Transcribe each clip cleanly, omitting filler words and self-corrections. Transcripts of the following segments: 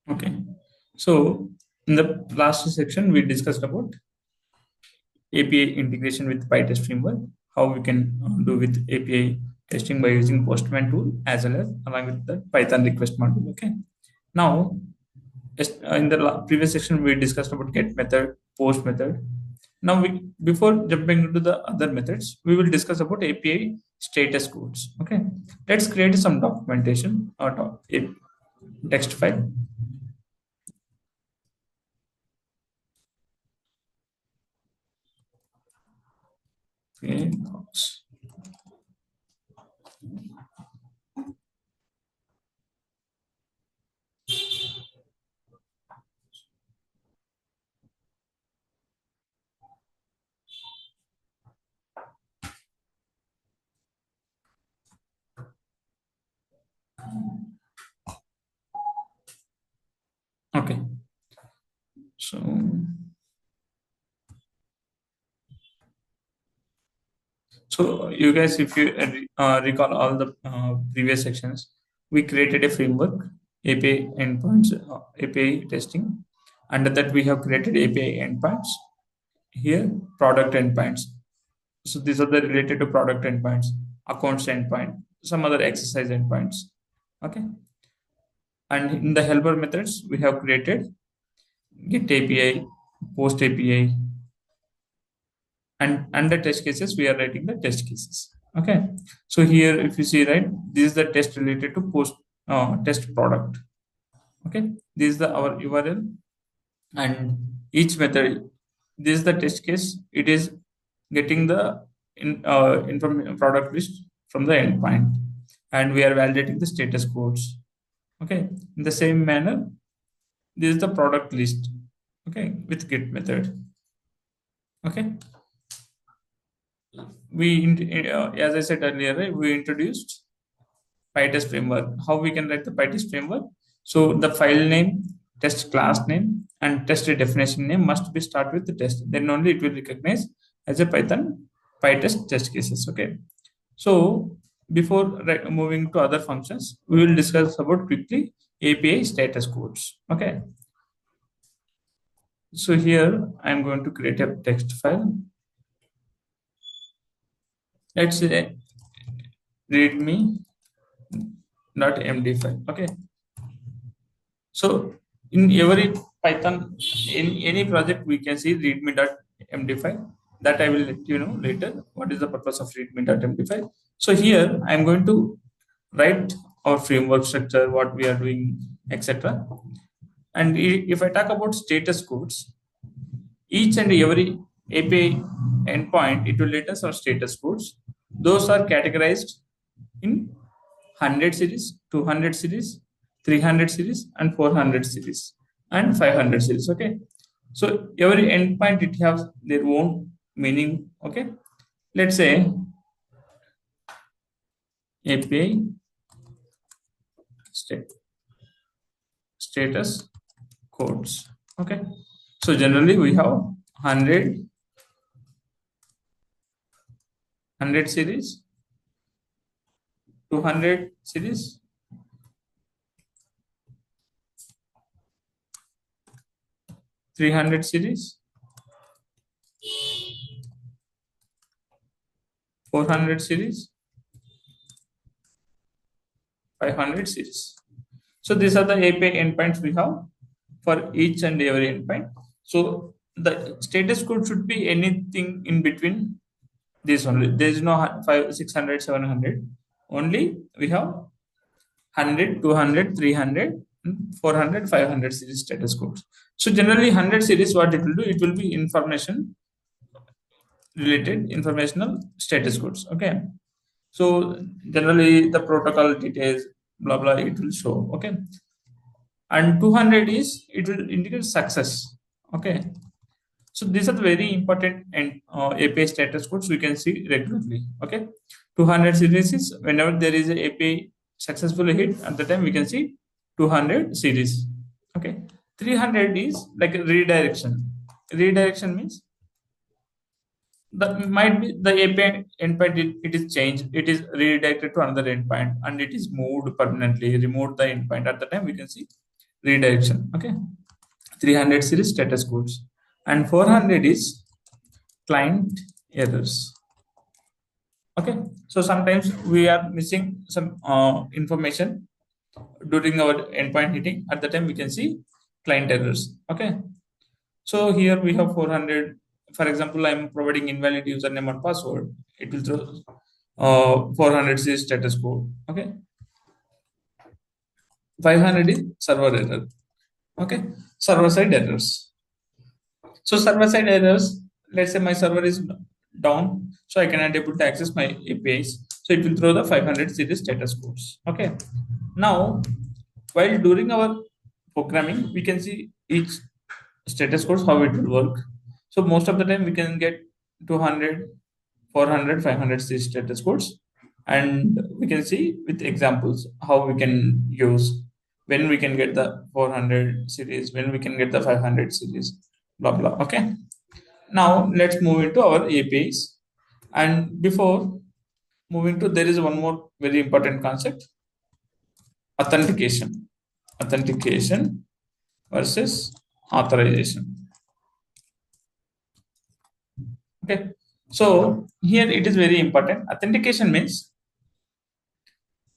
Okay. So in the last section, we discussed about API integration with PyTest framework, how we can do with API testing by using Postman tool as well as along with the Python request module. Okay. Now, in the previous section, we discussed about get method, post method. Now, before jumping into the other methods, we will discuss about API status codes. Okay. Let's create some documentation or a text file. Okay. Okay. So So you guys, if you recall all the previous sections, we created a framework, API endpoints, API testing. Under that, we have created API endpoints. Here, product endpoints. So these are the related to product endpoints, accounts endpoint, some other exercise endpoints. Okay. And in the helper methods, we have created get API, post API, and under test cases we are writing the test cases. Okay, so here if you see, right, this is the test related to post test product. Okay, this is the our URL, and each method, this is the test case, it is getting the product list from the endpoint, and we are validating the status codes. Okay, in the same manner, this is the product list, okay, with get method. Okay, as I said earlier, right, we introduced PyTest framework. How we can write the PyTest framework? So the file name, test class name, and test definition name must be start with the test. Then only it will recognize as a Python PyTest test cases. Okay. So before moving to other functions, we will discuss about quickly API status codes. Okay. So here I'm going to create a text file. Let's say readme.md file. Okay. So in every Python, in any project, we can see readme.md file. That I will let you know later. What is the purpose of readme.md file? So here I'm going to write our framework structure, what we are doing, etc. And if I talk about status codes, each and every API endpoint, it will let us our status codes. Those are categorized in 100 series, 200 series, 300 series, and 400 series, and 500 series. Okay. So every endpoint, it has their own meaning. Okay. Let's say API status codes. Okay. So generally we have 100 series, 200 series, 300 series, 400 series, 500 series. So these are the API endpoints we have for each and every endpoint. So the status code should be anything in between this only. There is no 600, 700. Only we have 100, 200, 300, 400, 500 series status codes. So generally 100 series, what it will do, it will be information related informational status codes. Okay. So generally the protocol details, blah, blah, it will show. Okay. And 200 is, it will indicate success. Okay. So these are the very important and API status codes we can see regularly. Okay. 200 series is whenever there is a API successfully hit, at the time we can see 200 series. Okay. 300 is like a redirection. Redirection means that might be the API endpoint, it is changed, it is redirected to another endpoint, and it is moved permanently, removed the endpoint. At the time we can see redirection. Okay, 300 series status codes, and 400 is client errors. Okay, so sometimes we are missing some information during our endpoint hitting. At the time, we can see client errors. Okay, so here we have 400. For example, I'm providing invalid username or password. It will throw 400 is status code. Okay, 500 is server error. Okay, server side errors. So server side errors. Let's say my server is down, so I cannot able to access my APIs. So it will throw the 500 series status codes. Okay. Now, while during our programming, we can see each status codes how it will work. So most of the time we can get 200, 400, 500 status codes, and we can see with examples how we can use when we can get the 400 series, when we can get the 500 series, blah blah. Okay. Now let's move into our APIs, and before moving to, there is one more very important concept: authentication. Authentication versus authorization. Okay. So here it is very important. Authentication means,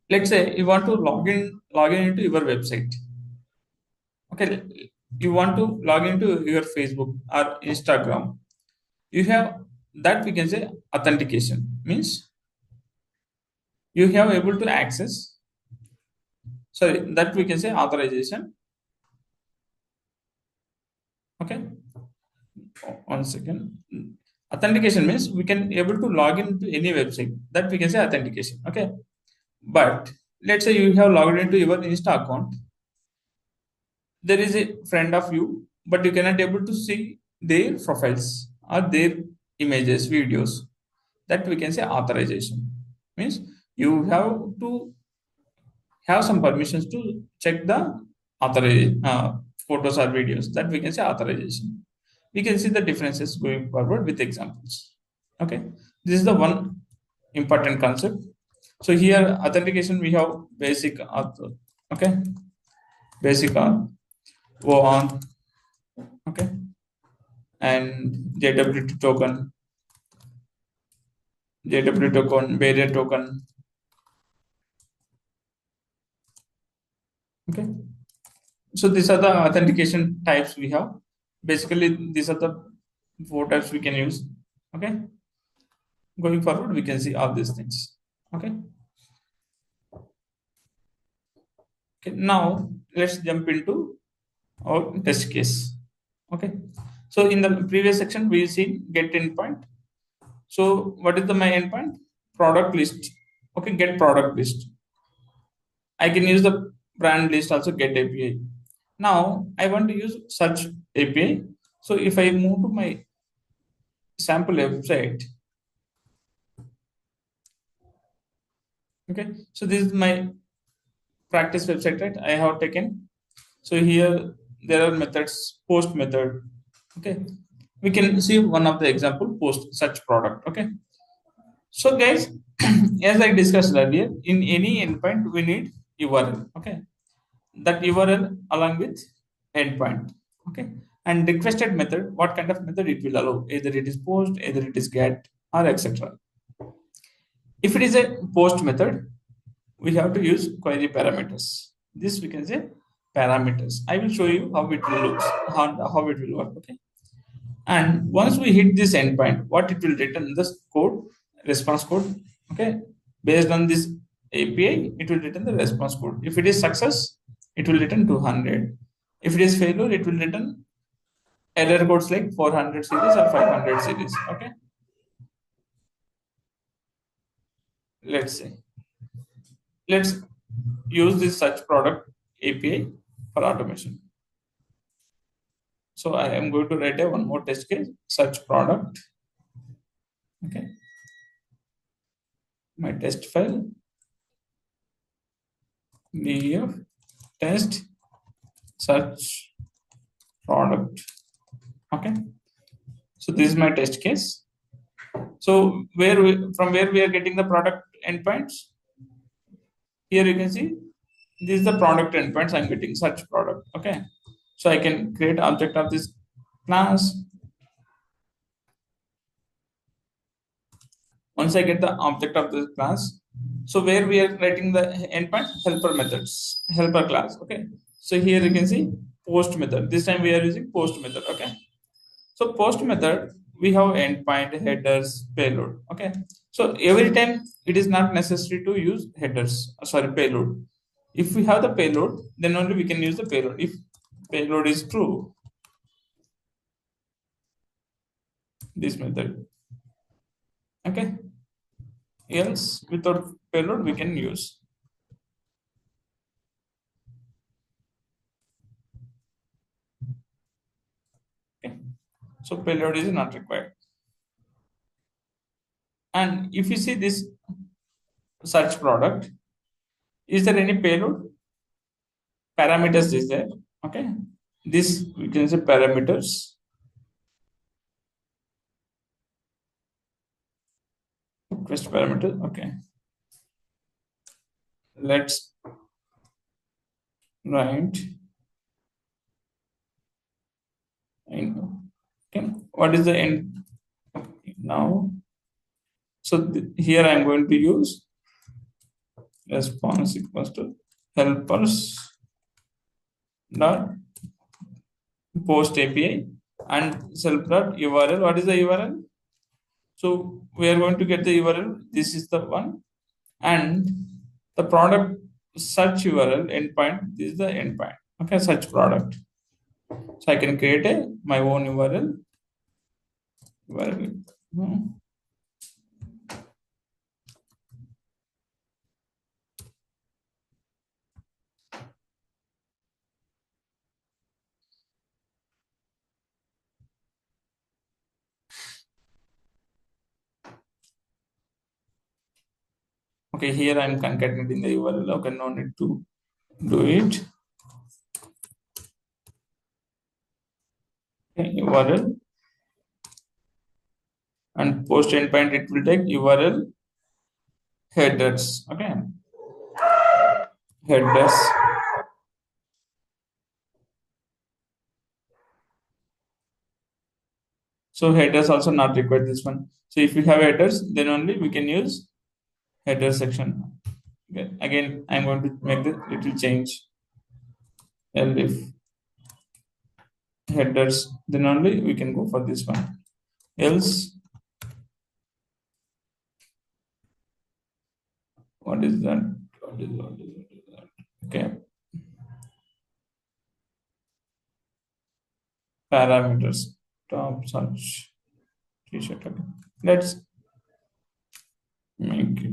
let's say you want to log in into your website. Okay. You want to log into your Facebook or Instagram. You have that, we can say authentication means you have able to access. Sorry, that we can say authorization. Okay. One second. Authentication means we can able to log into any website. That we can say authentication. Okay. But let's say you have logged into your Insta account. There is a friend of you, but you cannot able to see their profiles or their images, videos. That we can say authorization. Means you have to have some permissions to check the authorization photos or videos. That we can say authorization. We can see the differences going forward with examples. Okay, this is the one important concept. So here authentication we have basic auth. Okay, basic auth, OAuth, okay, and JWT token, JWT token, barrier token. Okay, so these are the authentication types we have. Basically, these are the four types we can use. Okay, going forward we can see all these things. Okay. Okay, now let's jump into our test case. Okay, so in the previous section we see get endpoint. So what is the my endpoint? Product list. Okay, get product list. I can use the brand list also, get API. Now I want to use search API. So if I move to my sample website, okay, so this is my practice website, right? I have taken. So here there are methods, post method. Okay, we can see one of the example, post search product. Okay, so guys, as I discussed earlier, in any endpoint we need URL. Okay, that URL along with endpoint. Okay, and requested method, what kind of method it will allow? Either it is post, either it is get, or etc. If it is a post method, we have to use query parameters. This we can say parameters. I will show you how it will look, how it will work. Okay, and once we hit this endpoint, what it will return this code, response code. Okay, based on this API, it will return the response code. If it is success, it will return 200. If it is failure, it will return error codes like 400 series or 500 series. Okay, let's say let's use this search product API for automation. So I am going to write a one more test case, search product. Okay, my test file, def test search product. Okay, so this is my test case. So from where we are getting the product endpoints? Here you can see This is the product endpoints I'm getting, such product. Okay. So I can create object of this class. Once I get the object of this class, so where we are writing the endpoint helper methods, helper class. Okay. So here you can see post method. This time we are using post method. Okay. So post method, we have endpoint, headers, payload. Okay. So every time it is not necessary to use headers. Sorry, payload. If we have the payload, then only we can use the payload. If payload is true, this method. Okay. Else without payload we can use. Okay. So payload is not required. And if you see this search product, is there any payload? Parameters is there. Okay. This we can say parameters. Request parameter. Okay. Let's write. Okay. What is the end now? So here I'm going to use response equals to helpers dot post API and self dot URL. What is the URL? So we are going to get the URL. This is the one, and the product search URL endpoint. This is the endpoint. Okay, search product. So I can create my own URL. Okay, here I'm concatenating the URL. Okay, no need to do it. Okay, URL and post endpoint, it will take URL headers. Okay, headers. So headers also not required this one. So if we have headers, then only we can use header section. Okay. Again, I'm going to make the little change. If headers, then only we can go for this one. Else, what is that? What is that? Okay. Parameters. Top search t-shirt. Okay. Let's make it.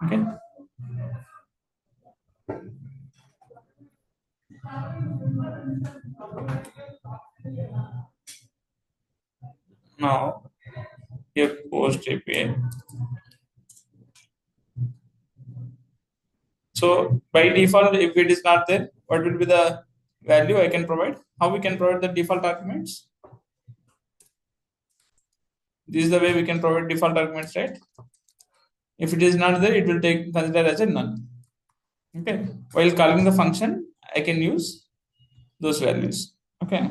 Okay. Now here post API. So by default, if it is not there, what will be the value I can provide? How we can provide the default arguments? This is the way we can provide default arguments, right? If it is not there, it will take consider as a none. Okay. While calling the function, I can use those values. Okay.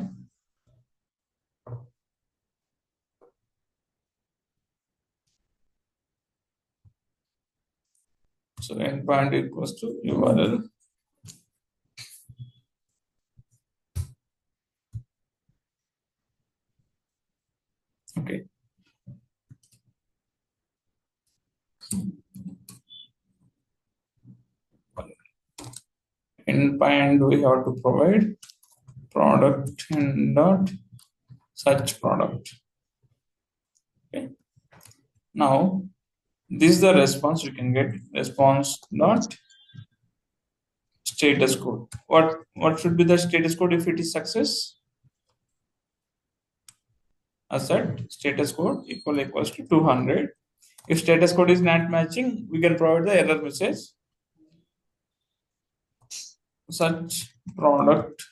So endpoint equals to URL. Okay. Endpoint we have to provide product and dot search product. Okay. Now this is the response you can get, response dot status code. What should be the status code if it is success? Assert status code equals to 200. If status code is not matching, we can provide the error message. Such product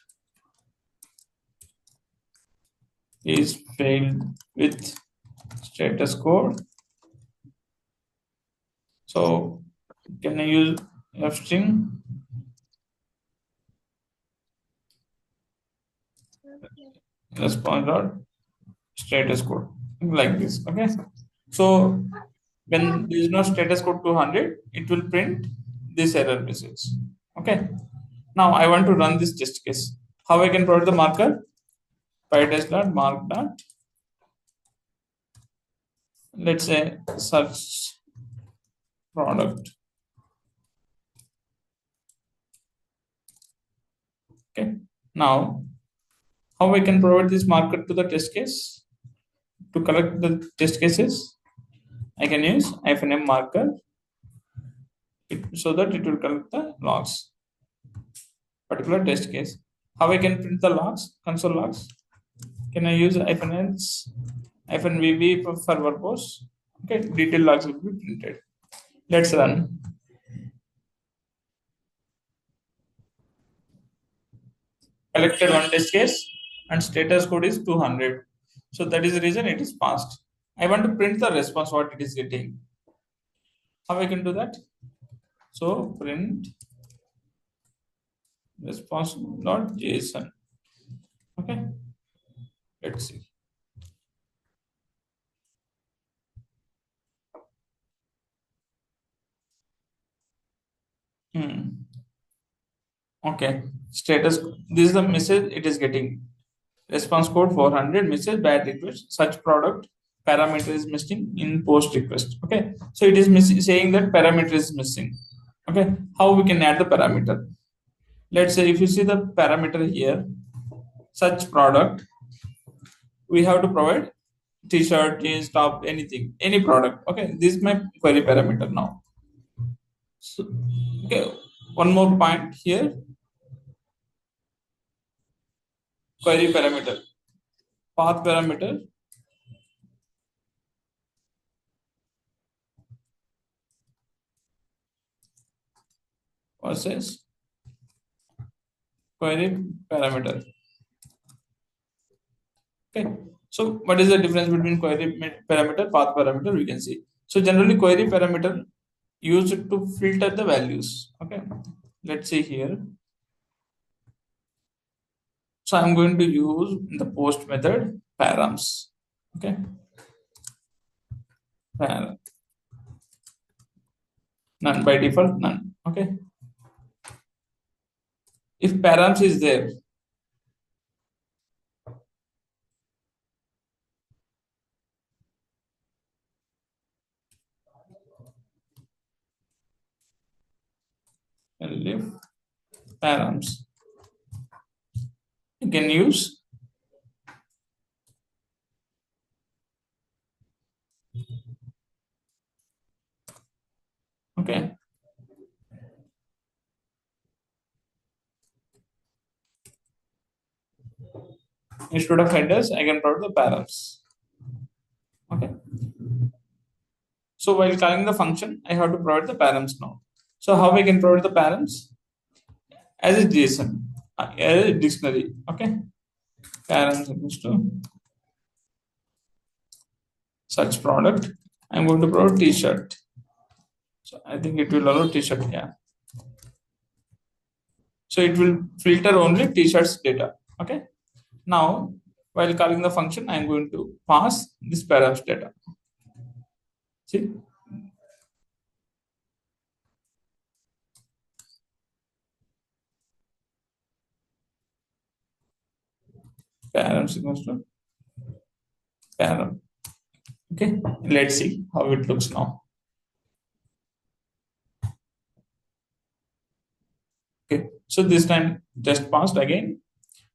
is failed with status code. So can I use f string response dot status code like this? Okay. So when there is no status code 200, it will print this error message. Okay. Now I want to run this test case. How I can provide the marker? PyTest dot mark dot, let's say search product. Okay. Now how I can provide this marker to the test case to collect the test cases? I can use -m marker so that it will collect the logs, particular test case. How I can print the logs, console logs? Can I use -ls -vb for verbose? Okay, detailed logs will be printed. Let's run. Collected one test case and status code is 200. So that is the reason it is passed. I want to print the response, what it is getting. How I can do that? So print response.json. Okay, let's see. Okay, status. This is the message it is getting. Response code 400, message bad request. Such product parameter is missing in post request. Okay, so it is missing, saying that parameter is missing. Okay, how we can add the parameter? Let's say if you see the parameter here, such product, we have to provide t-shirt, jeans, top, anything, any product. Okay, this is my query parameter now. So, okay, one more point here. Query parameter, path parameter, versus query parameter. Okay, so what is the difference between query parameter, path parameter? We can see. So generally query parameter used to filter the values. Okay, let's see here. So I'm going to use the post method params. Okay, none by default, none. Okay, if params is there, if params, you can use okay. Instead of headers, I can provide the params. Okay. So while calling the function, I have to provide the params now. So how I can provide the params? As a JSON, as a dictionary. Okay. Params equals to such product. I'm going to provide t-shirt. So I think it will allow t-shirt. Yeah. So it will filter only t-shirts data. Okay. Now, while calling the function, I'm going to pass this params data. See? Params equals to param. Okay, let's see how it looks now. Okay, so this time just passed again,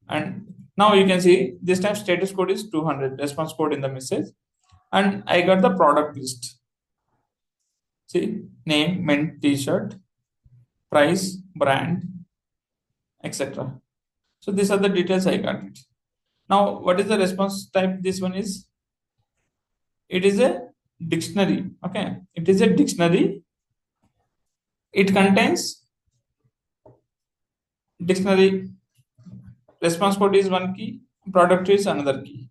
and now you can see this time status code is 200, response code in the message, and I got the product list. See, name, mint, t-shirt, price, brand, etc. So these are the details I got it. Now, what is the response type? This one is, it is a dictionary. Okay, it is a dictionary. It contains dictionary. Response code is one key, product is another key.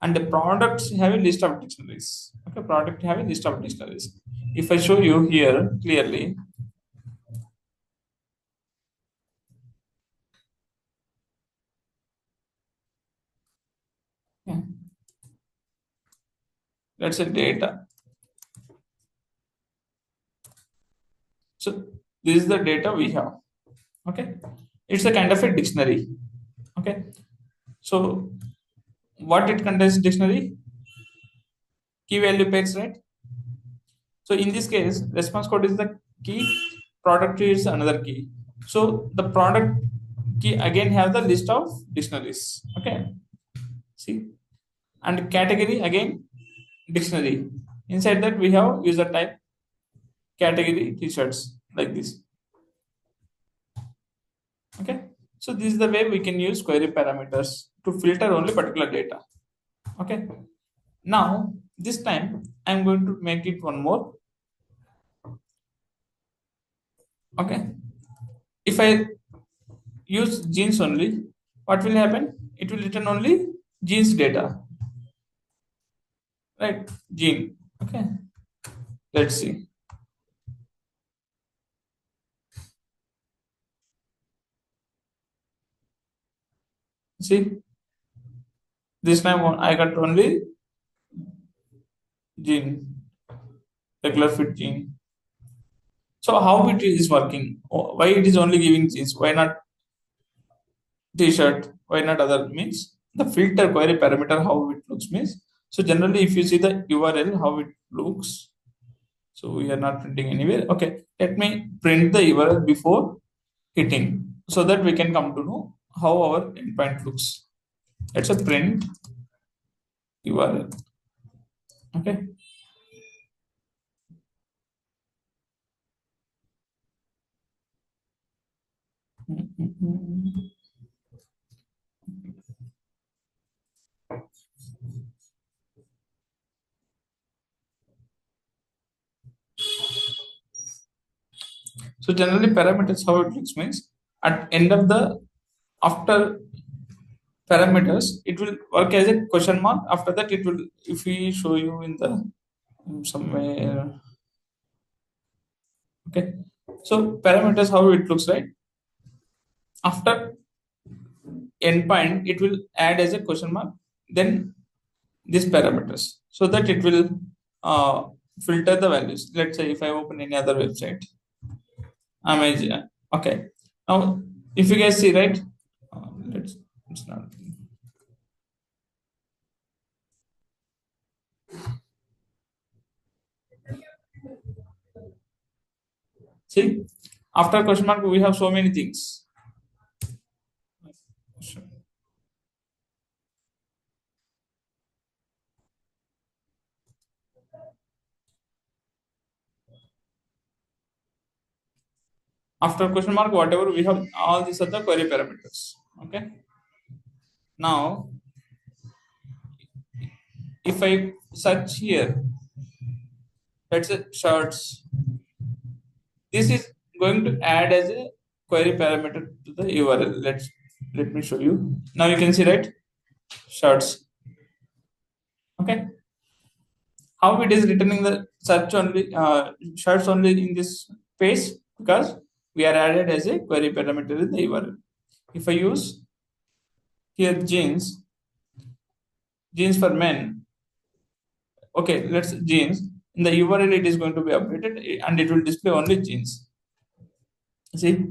and the products have a list of dictionaries. Okay, product have a list of dictionaries. If I show you here clearly, yeah, let's say data. So this is the data we have. Okay, it's a kind of a dictionary. Okay, so what it contains dictionary? Key value pairs, right? So in this case, response code is the key, product key is another key. So the product key again have the list of dictionaries. Okay, see, and category again dictionary. Inside that we have user type, category, t-shirts like this. Okay, so this is the way we can use query parameters to filter only particular data. Okay, now this time I'm going to make it one more. Okay, if I use genes only, what will happen? It will return only genes data, right? Gene. Okay, let's see. See, this time I got only gene, regular fit gene. So how it is working? Why it is only giving genes? Why not t-shirt? Why not other? Means the filter query parameter how it looks means. So generally, if you see the URL how it looks, so we are not printing anywhere. Okay, let me print the URL before hitting, so that we can come to know how our endpoint looks. It's a print URL. Okay. So generally parameters how it looks means at end of the after parameters it will work as a question mark. After that it will, if we show you in the somewhere. Okay, so parameters how it looks, right? After endpoint it will add as a question mark, then these parameters, so that it will uh, filter the values. Let's say if I open any other website, Amazon. Okay, now if you guys see, right, let's it's not. See, after question mark we have so many things. After question mark, whatever we have, all these are the query parameters. Okay. Now, if I search here, let's say shirts, this is going to add as a query parameter to the URL. Let me show you. Now you can see, right, shirts. Okay. How it is returning the search only shirts only in this page, because we are added as a query parameter in the URL. If I use here jeans for men. Okay, let's jeans. In the URL, it is going to be updated and it will display only jeans. See,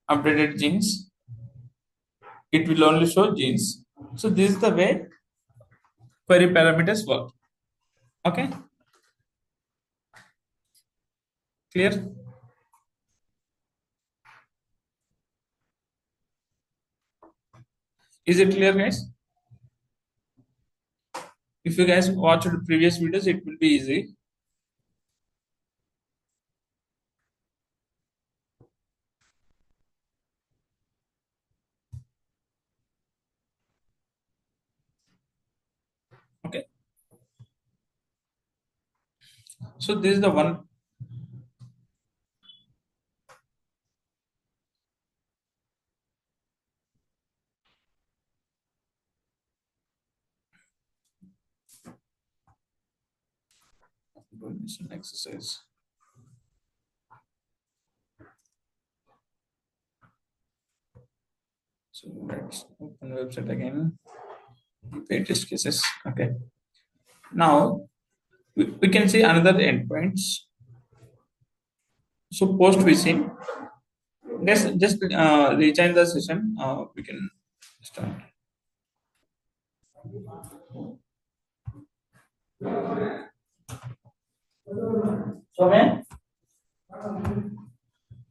updated jeans. It will only show jeans. So this is the way query parameters work. Okay, clear? Is it clear, guys? If you guys watched the previous videos, it will be easy. Okay. So this is the one. Donation exercise. So let's open the website again. Paid test cases. Okay. Now we can see another endpoints. So post vision. Let's just rejoin the session. We can start. So man.